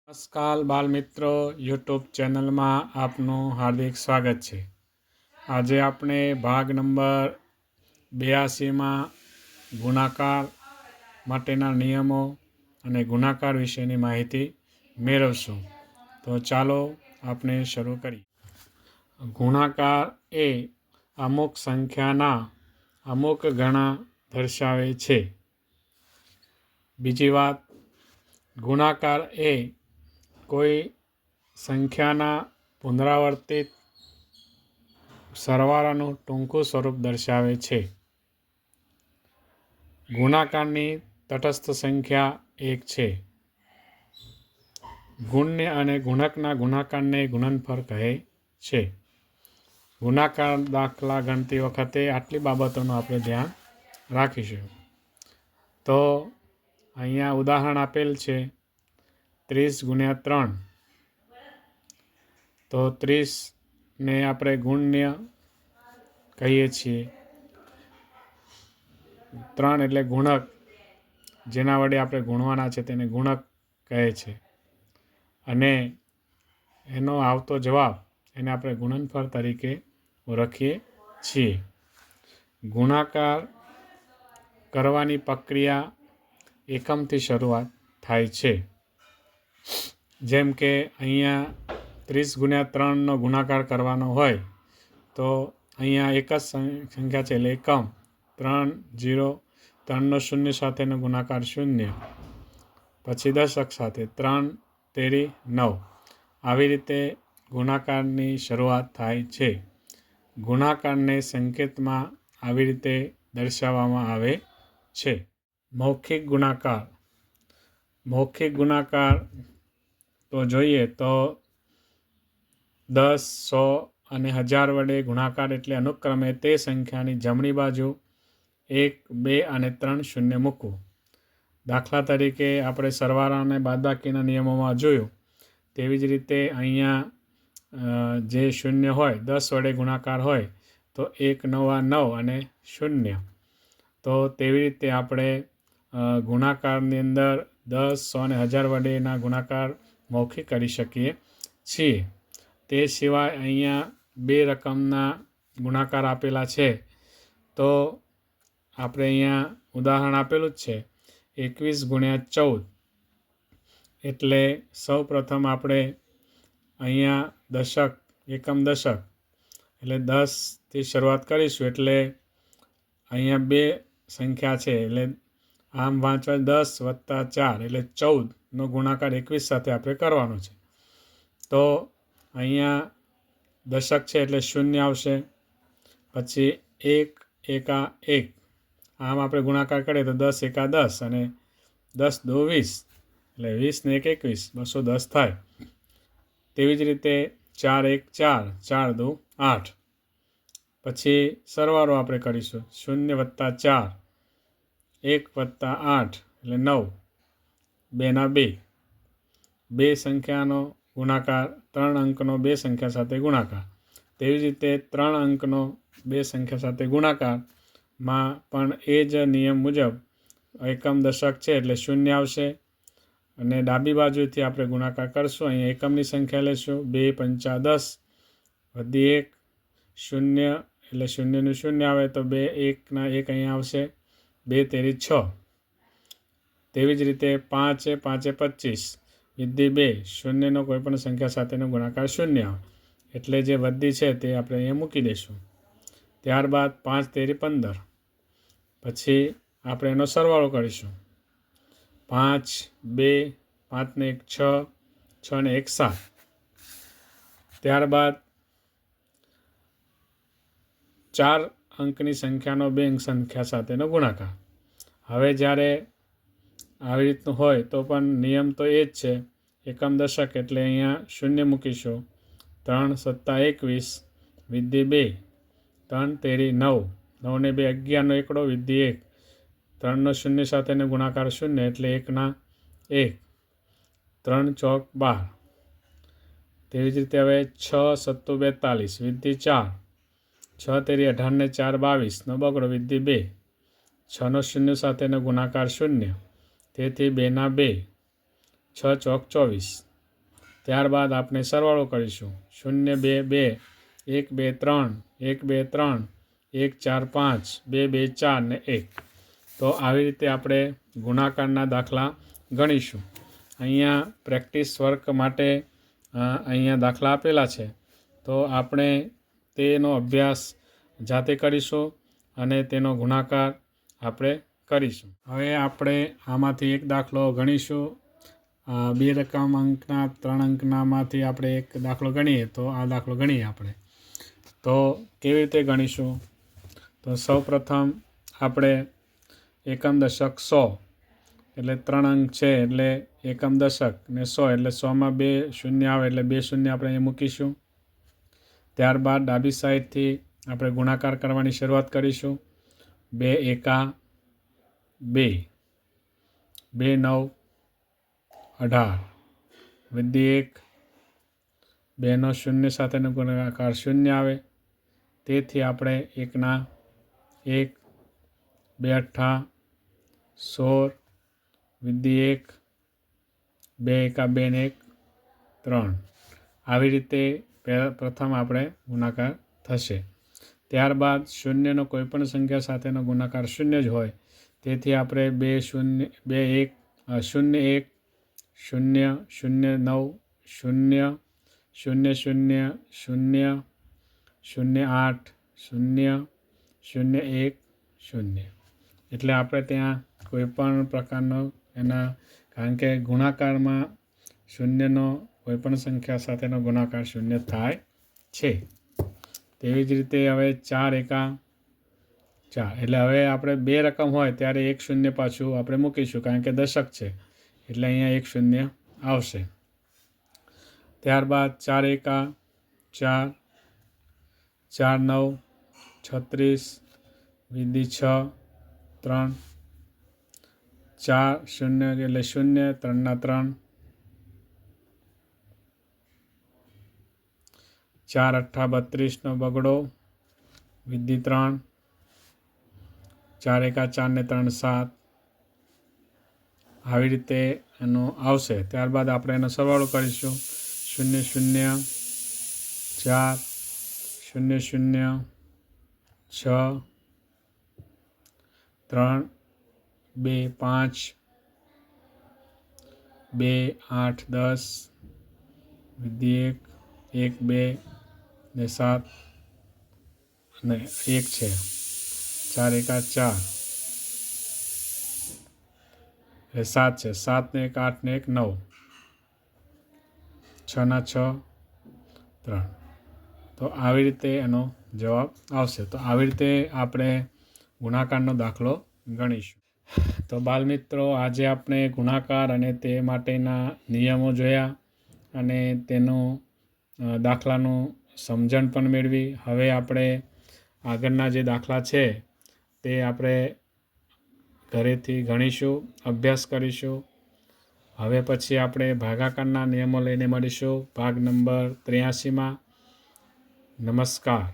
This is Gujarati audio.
નમસ્કાર બાલમિત્રો, યુટ્યુબ ચેનલમાં આપનું હાર્દિક સ્વાગત છે. આજે આપણે ભાગ નંબર 82માં ગુણાકાર માટેના નિયમો અને ગુણાકાર વિશેની માહિતી મેળવશું. તો ચાલો આપણે શરૂ કરીએ. ગુણાકાર એ અમુક સંખ્યાના અમુક ગણા દર્શાવે છે. બીજી વાત, ગુણાકાર એ કોઈ સંખ્યાના પુનરાવર્તિત સરવાળાનું ટૂંકું સ્વરૂપ દર્શાવે છે. ગુણાકારની તટસ્થ સંખ્યા 1 છે. ગુણ્ય અને ગુણકના ગુણાકારને ગુણનફળ કહે છે. ગુણાકાર દાખલા ગણતી વખતે આટલી બાબતોનું આપણે ધ્યાન રાખીશું. તો અહીંયા ઉદાહરણ આપેલ છે 30 ગુણ્યા 3. તો 30ને આપણે ગુણ્ય કહીએ છીએ. 3 એટલે ગુણક, જેના વડે આપણે ગુણવાના છે તેને ગુણક કહે છે. અને એનો આવતો જવાબ એને આપણે ગુણનફળ તરીકે ઓળખીએ છીએ. ગુણાકાર કરવાની પ્રક્રિયા એકમથી શરૂઆત થાય છે. જેમ કે અહીંયા 30 ગુણ્યા 3નો ગુણાકાર કરવાનો હોય તો અહીંયા એક જ સંખ્યા છે એટલે એકમ 3 0, 3નો શૂન્ય સાથેનો ગુણાકાર 0, પછી દશક સાથે 3 તેરી 9. આવી રીતે ગુણાકારની શરૂઆત થાય છે. ગુણાકારને સંકેતમાં આવી રીતે દર્શાવવામાં આવે છે. મૌખિક ગુણાકાર. મૌખિક ગુણાકાર તો જોઈએ તો 10, 100 અને 1000 વડે ગુણાકાર એટલે અનુક્રમે તે સંખ્યાની જમણી બાજુ 1, 2 અને 3 શૂન્ય મૂકવું. દાખલા તરીકે આપણે સરવાળા અને બાદબાકીના નિયમોમાં જોયું તેવી જ રીતે અહીંયા જે શૂન્ય હોય 10 વડે ગુણાકાર હોય તો 1 9 9 અને 0. તો તેવી રીતે આપણે ગુણાકારની અંદર 10, 100 અને 1000 વડેના ગુણાકાર મૌખિક કરી શકીએ છીએ. તે સિવાય અહીંયા 2 રકમના ગુણાકાર આપેલા છે. તો આપણે અહીંયા ઉદાહરણ આપેલું જ છે 21 ગુણ્યા 14. એટલે સૌ પ્રથમ આપણે અહીંયા દશક, એકમ દશક એટલે 10થી શરૂઆત કરીશું. એટલે અહીંયા 2 સંખ્યા છે એટલે આમ વાંચવા 10 વત્તા 4 એટલે 14નો ગુણાકાર 21 સાથે આપણે કરવાનો છે. તો અહીંયા દશક છે એટલે 0 આવશે. પછી 1 એકા 1, આમ આપણે ગુણાકાર કરીએ તો 10 એકા 10 અને 10 દો 20 એટલે 20 ને 1 21, 210 થાય. તેવી જ રીતે 4 1 4, 4 દો 8. પછી સરવાળો આપણે કરીશું 0 વત્તા 4, 1 વત્તા 8 એટલે 9, 2 ના 2. 2 સંખ્યાનો ગુણાકાર, 3 અંકનો 2 સંખ્યા સાથે ગુણાકાર. તેવી જ રીતે 3 અંકનો 2 સંખ્યા સાથે ગુણાકારમાં પણ એ જ નિયમ મુજબ એકમ દશક છે એટલે 0 આવશે. અને ડાબી બાજુથી આપણે ગુણાકાર કરશું. અહીંયા એકમની સંખ્યા લેશું 2 5 10 વધી 1 0 એટલે 0નું 0 આવે તો 2 1 ના 1 અહીંયા આવશે. 2 તેરી 6. તેવી જ રીતે 5 5 25 વધી 2, શૂન્યનો કોઈ પણ સંખ્યા સાથેનો ગુણાકાર 0 આવે એટલે જે વધી છે તે આપણે અહીંયા મૂકી દઈશું. ત્યારબાદ 5 તેરી 15. પછી આપણે એનો સરવાળો કરીશું 5 2, 5 ને 1 6, 6 ને 1 7. ત્યારબાદ 4 અંકની સંખ્યાનો 2 અંક સંખ્યા સાથેનો ગુણાકાર. હવે જ્યારે આવી રીતનું હોય તો પણ નિયમ તો એ જ છે. એકમ દશક એટલે અહીંયા 0 મૂકીશું. 3 સત્તા 21 વિધિ 2, 3 તેરી 9, 9 ને 2 11નો એકડો વિધિ 1, 3નો 0 સાથેનો ગુણાકાર 0 એટલે 1 ના 1, 3 ચોક 12. તેવી જ રીતે હવે 6 સત્તું 42 વિધિ 4, 6 તેરી 18 ને 4 22નો બગડો વિધિ 2, 6નો 0 સાથેનો ગુણાકાર 0 તેથી 2 ના 2, 6 ચોક 24. ત્યારબાદ આપણે સરવાળો કરીશું 0 2 2 1 2 3 1 2 3 1 4 5 2 2 4 ને 1. તો આવી રીતે આપણે ગુણાકારના દાખલા ગણીશું. અહીંયા પ્રેક્ટિસ વર્ક માટે અહીંયા દાખલા આપેલા છે, તો આપણે તેનો અભ્યાસ જાતે કરીશું અને તેનો ગુણાકાર આપણે કરીશું. હવે આપણે આમાંથી એક દાખલો ગણીશું. 2 રકમ અંકના 3 અંકનામાંથી આપણે એક દાખલો ગણીએ, તો આ દાખલો ગણીએ આપણે. તો કેવી રીતે ગણીશું? તો સૌપ્રથમ આપણે એકમ દશક 100 એટલે 3 અંક છે એટલે એકમ દશક ને 100 એટલે 100માં 2 શૂન્ય આવે એટલે 2 શૂન્ય આપણે અહીં મૂકીશું. ત્યારબાદ ડાબી સાઈડથી આપણે ગુણાકાર કરવાની શરૂઆત કરીશું. 2 એકા 2, 2 9 18 વધી 1, 2 નો શૂન્ય સાથેનો ગુણાકાર શૂન્ય આવે, તેથી આપણે 1 1, 2 8 16 વધી 1, 2 એકા 2 ને 1 3. આવી રીતે પ્રથમ આપણે ગુણાકાર થશે. ત્યારબાદ શૂન્યનો કોઈપણ સંખ્યા સાથેનો ગુણાકાર શૂન્ય જ હોય, તેથી આપણે 2 0 2 1 0 1 0 0 9 0 0 0 0 0 8 0 0 1 0. એટલે આપણે ત્યાં કોઈપણ પ્રકારનો કારણ કે ગુણાકારમાં શૂન્યનો કોઈપણ સંખ્યા સાથેનો ગુણાકાર શૂન્ય થાય છે. તેવી જ રીતે હવે 4 એકા 4 એટલે હવે આપણે 2 રકમ હોય ત્યારે 1 શૂન્ય પાછું આપણે મૂકીશું, કારણ કે દશક છે એટલે અહીંયા 1 શૂન્ય આવશે. ત્યારબાદ 4 એકા 4, 4 9 36 વિધિ 6 3, 4 શૂન્ય એટલે 0 3 ના 3, 4 8 32 નો બગડો વિધિ 3, 4 એકા 4 ને 3 7. આવી રીતે એનું આવશે. ત્યારબાદ આપણે એનો સરવાળો કરીશું. 0 0 4 0 0 6 3 2 5 2 8 10 વિધિ 1 1 2 ને 7 અને 1 છે. 4 એકા 4 એટલે 7 છે. 7 ને 1 8 ને 1 9, 6 ના 6 3. તો આવી રીતે એનો જવાબ આવશે. તો આવી રીતે આપણે ગુણાકારનો દાખલો ગણીશું. તો બાળમિત્રો, આજે આપણે ગુણાકાર અને તે માટેના નિયમો જોયા અને તેનું દાખલાનું સમજણ પણ મેળવી. હવે આપણે આગળના જે દાખલા છે તે આપણે ઘરેથી ગણીશું, અભ્યાસ કરીશું. હવે પછી આપણે ભાગાકારના નિયમો લઈને મળીશું ભાગ નંબર 83માં. નમસ્કાર.